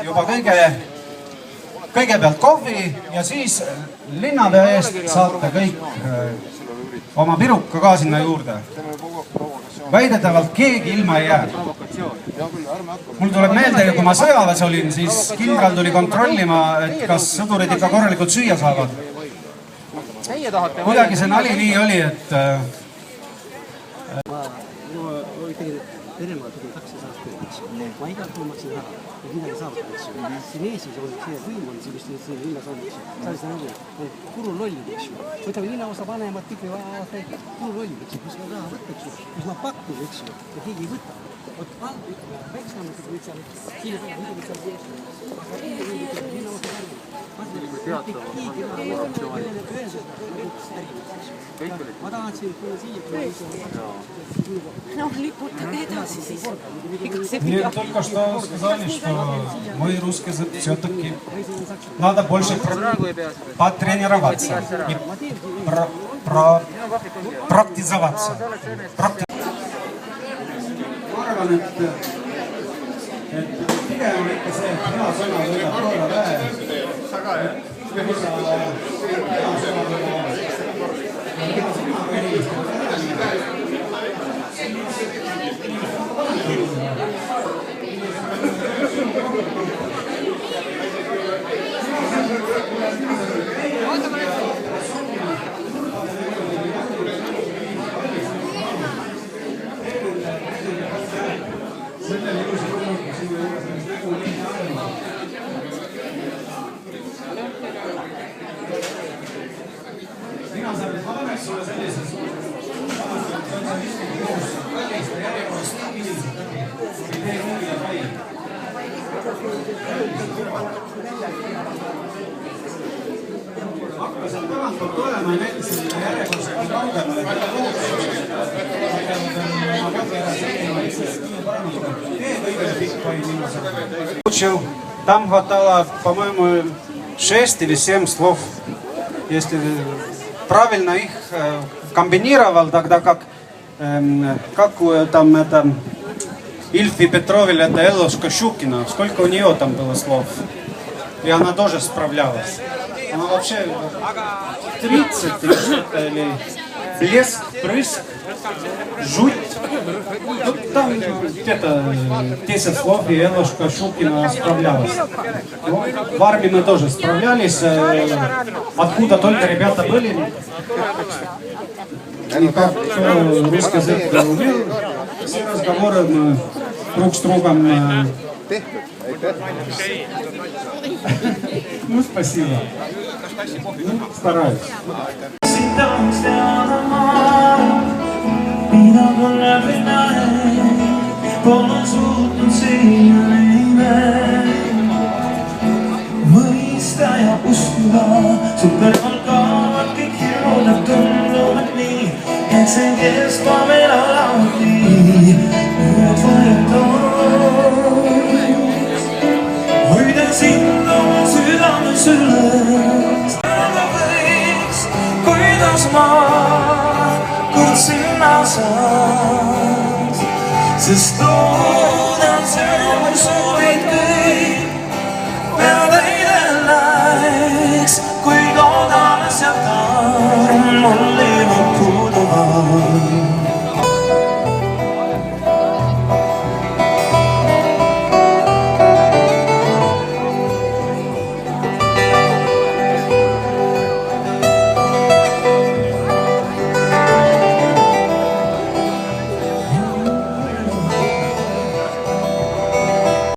Juba kõigepealt kohvi ja siis linnapea eest saate kõik oma piruka ka sinna juurde. Väidetavalt keegi ilma ei jää. Mul tuleb meelde, kui ma sõjaväes olin, siis kindral tuli kontrollima, et kas sõdurid ikka korralikult süüa saavad. Kuidagi see nali nii oli, et Venemaalt tuli 200 aastat. Ma igal pool maksin ära ja midagi saavutanud. Siin Eestis on see võim on sellist linnas olnud. Sa seda nagu kuru lollid, eks ju. Võtame linnaosa vanemad, kõik kuru lollid, eks ju. Kus ma taha võtta, eks ju. Kus ma pakun, eks ju. Ja keegi ei võta. Vot väiksemad võid seal, Hiina peale võid seal ees. Aga linnaosa vanemad. Ma tahan siin siia. Ну, липутка edasi siis. Мне только что сказали, что мой русский язык все-таки надо больше потренироваться и практизоваться. Ma arvan, et pigem on ikka see, et hea sõna võidab korra vähe. Hakkasin tagantpoolt tulema ja näitasin järjekordselt kaugemale. Там хватало, по-моему, 6 или 7 слов. Если правильно их комбинировал, тогда как там это Ильфи Петрович, это Эллушка Щукина, сколько у нее там было слов. И она тоже справлялась. Она вообще 30 или блеск, прыск, жуть. Ну, там где-то 10 слов, и Эллушка Щукина справлялась. Ну, в армии мы тоже справлялись. Откуда только ребята были. И как русский язык умел, все разговоры мы друг с другом. Ну, спасибо. Ну, стараюсь. Mõista ja uskuda, sul kõrval kaovad kõik hirmud, nad tunduvad nii, et see kestva meil alati ühed võetud. Hoida sind oma südame süllest, aga võiks, kuidas ma kord sinna saaks, sest loodan sa soovid kõik.